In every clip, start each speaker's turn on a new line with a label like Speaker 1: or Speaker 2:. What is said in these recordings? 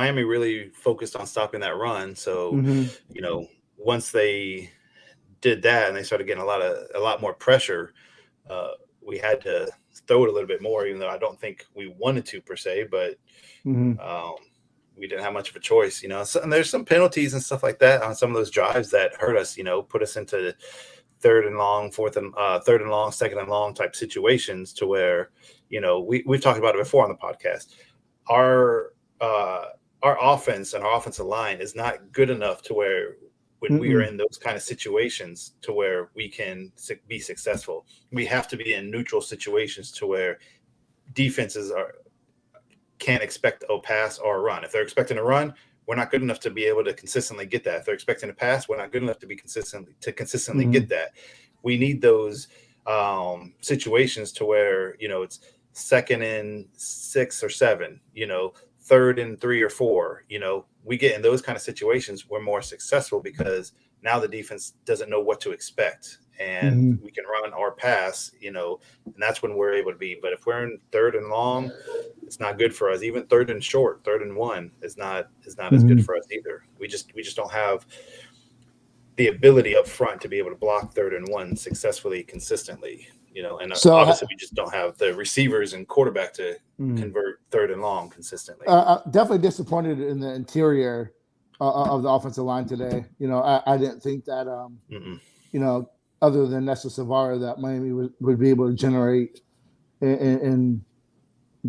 Speaker 1: Miami really focused on stopping that run. So, once they did that and they started getting a lot more pressure, we had to throw it a little bit more, even though I don't think we wanted to per se, but we didn't have much of a choice, So, and there's some penalties and stuff like that on some of those drives that hurt us, put us into third and long, second and long type situations to where, we've talked about it before on the podcast. Our offense and our offensive line is not good enough to where when we are in those kind of situations to where we can be successful. We have to be in neutral situations to where defenses can't expect a pass or a run. If they're expecting a run, we're not good enough to be able to consistently get that. If they're expecting a pass, we're not good enough to be consistently get that. We need those situations to where, it's 2nd and 6 or 7, 3rd and 3 or 4, we get in those kind of situations, we're more successful because now the defense doesn't know what to expect and we can run or pass, and that's when we're able to be. But if we're in 3rd and long, it's not good for us. Even 3rd and short, 3rd and 1 is not as good for us either. We just don't have the ability up front to be able to block 3rd and 1 successfully, consistently, and so, obviously we just don't have the receivers and quarterback to convert 3rd and long consistently.
Speaker 2: Definitely disappointed in the interior of the offensive line today. I didn't think that, other than Nessa Savara, that Miami would be able to generate and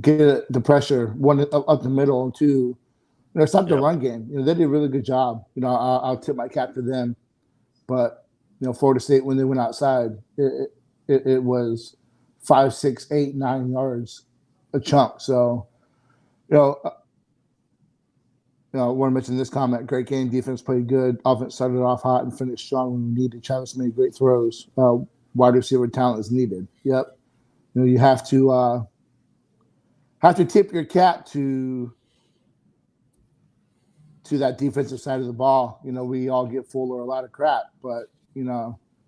Speaker 2: get the pressure, one up the middle, and two, stop the run game. They did a really good job. I'll tip my cap to them. But, Florida State, when they went outside, it was 5, 6, 8, 9 yards a chunk. So, I want to mention this comment. Great game. Defense played good. Offense started off hot and finished strong when we needed. Travis made great throws. Wide receiver talent is needed. Yep. You have to tip your cap to that defensive side of the ball. We all give Fuller a lot of crap, but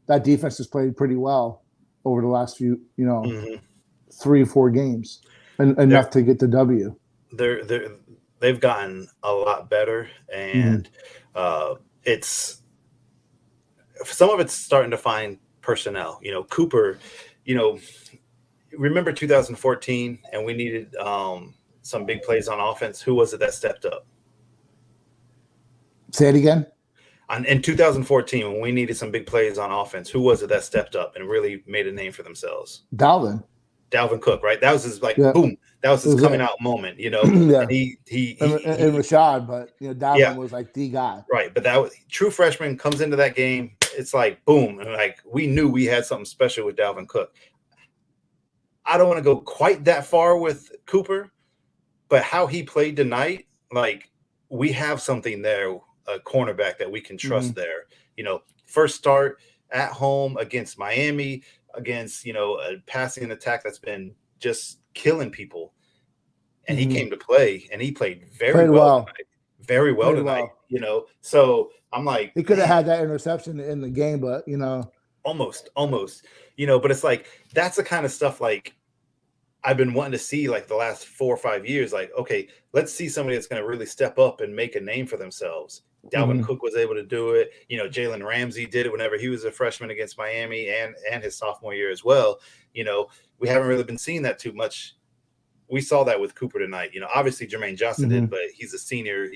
Speaker 2: that defense has played pretty well over the last few 3 or 4 games, and enough to get the W.
Speaker 1: They've gotten a lot better, and it's some of it's starting to find personnel. Cooper, remember 2014, and we needed some big plays on offense. Who was it that stepped up?
Speaker 2: Say it again.
Speaker 1: In 2014, when we needed some big plays on offense, who was it that stepped up and really made a name for themselves?
Speaker 2: Dalvin
Speaker 1: Cook, right? That was his boom. That was his coming out moment, And he
Speaker 2: Rashad, but Dalvin was like the guy,
Speaker 1: right? But that was true freshman comes into that game. It's like boom, and we knew we had something special with Dalvin Cook. I don't want to go quite that far with Cooper, but how he played tonight, we have something there. A cornerback that we can trust there. First start at home against Miami, against, a passing attack that's been just killing people. And he came to play, and he played very well tonight. Very well tonight, So I'm like,
Speaker 2: he could have had that interception in the game, but,
Speaker 1: almost, but it's that's the kind of stuff I've been wanting to see the last 4 or 5 years. Okay, let's see somebody that's going to really step up and make a name for themselves. Dalvin Cook was able to do it. Jalen Ramsey did it whenever he was a freshman against Miami and his sophomore year as well. We haven't really been seeing that too much. We saw that with Cooper tonight. Obviously Jermaine Johnson did, but he's a senior.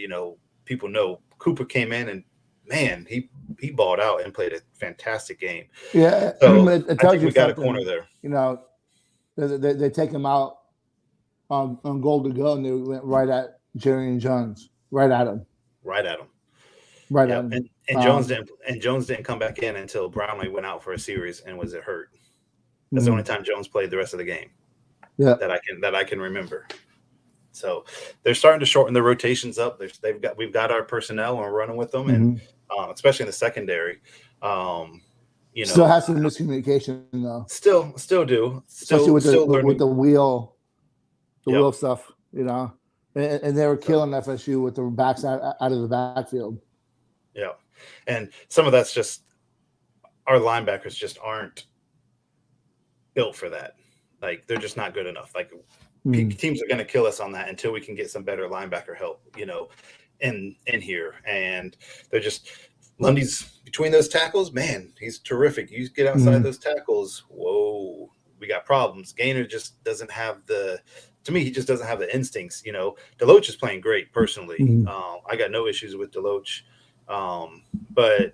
Speaker 1: People know Cooper came in and, man, he balled out and played a fantastic game.
Speaker 2: Yeah,
Speaker 1: so
Speaker 2: it tells
Speaker 1: I think
Speaker 2: you
Speaker 1: we got a corner there.
Speaker 2: They take him out on goal to go, and they went right at Jerry Jones, right at him.
Speaker 1: And Jones didn't come back in until Brownlee went out for a series and was hurt. That's the only time Jones played the rest of the game.
Speaker 2: Yeah,
Speaker 1: that I can remember. So they're starting to shorten the rotations up. We've got our personnel and we're running with them, and especially in the secondary.
Speaker 2: Still has some miscommunication though.
Speaker 1: Still do.
Speaker 2: Especially with the wheel stuff, and they were killing FSU with the backs out of the backfield.
Speaker 1: Yeah, and some of that's just our linebackers just aren't built for that. Like they're just not good enough. Like teams are going to kill us on that until we can get some better linebacker help, in here. And they're just Lundy's between those tackles. Man, he's terrific. You get outside those tackles. Whoa, we got problems. Gainer just doesn't have to me, he just doesn't have the instincts. Deloach is playing great personally. I got no issues with Deloach. But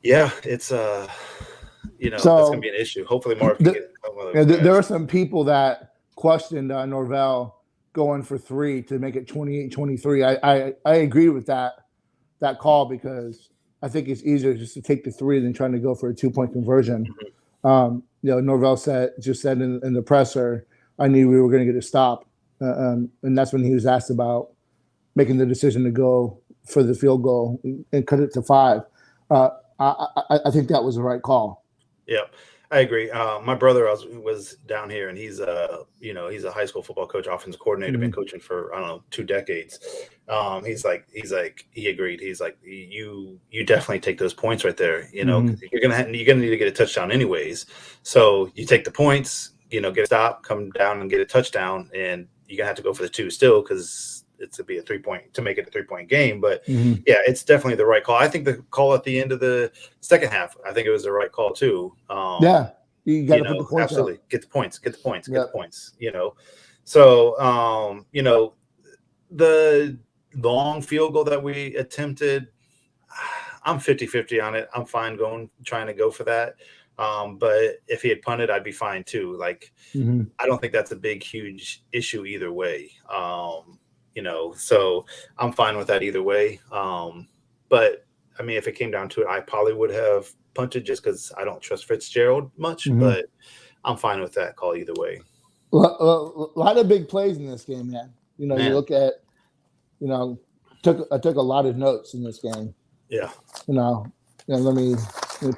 Speaker 1: yeah, it's that's gonna be an issue. Hopefully Marv can get
Speaker 2: there are some people that questioned Norvell going for 3 to make it 28-23. I agree with that call, because I think it's easier just to take the 3 than trying to go for a 2-point conversion. Norvell said in the presser, I knew we were going to get a stop, and that's when he was asked about making the decision to go for the field goal and cut it to 5. I think that was the right call.
Speaker 1: Yeah, I agree. My brother was down here, and he's he's a high school football coach, offensive coordinator, been coaching for 2 decades. He's like he agreed. He's like, you definitely take those points right there. You're gonna need to get a touchdown anyways. So you take the points, get a stop, come down and get a touchdown, and you're gonna have to go for the 2 still, because it's to be a 3-point to make it a 3-point game. But yeah, it's definitely the right call. I think the call at the end of the second half, I think it was the right call too.
Speaker 2: Yeah, you got to put the points
Speaker 1: absolutely
Speaker 2: out.
Speaker 1: Get the points, get the points. So the long field goal that we attempted, I'm 50-50 on it. I'm fine trying to go for that. But if he had punted, I'd be fine too. Like, I don't think that's a huge issue either way. So I'm fine with that either way. But I mean, if it came down to it, I probably would have punted, just because I don't trust Fitzgerald much. But I'm fine with that call either way.
Speaker 2: A lot of big plays in this game, man. You look at, I took a lot of notes in this game.
Speaker 1: Yeah.
Speaker 2: Let me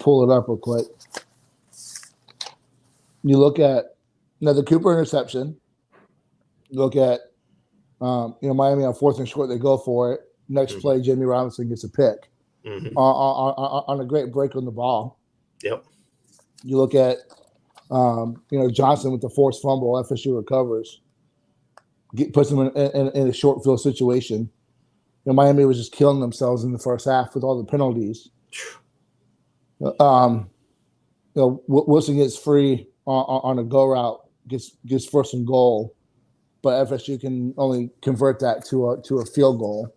Speaker 2: pull it up real quick. You look at the Cooper interception. You look at Miami on 4th and short, they go for it. Next play, Jamie Robinson gets a pick on a great break on the ball.
Speaker 1: Yep.
Speaker 2: You look at Johnson with the forced fumble. FSU recovers, puts them in a short field situation. Miami was just killing themselves in the first half with all the penalties. Wilson gets free on a go route, gets first and goal, but FSU can only convert that to a field goal.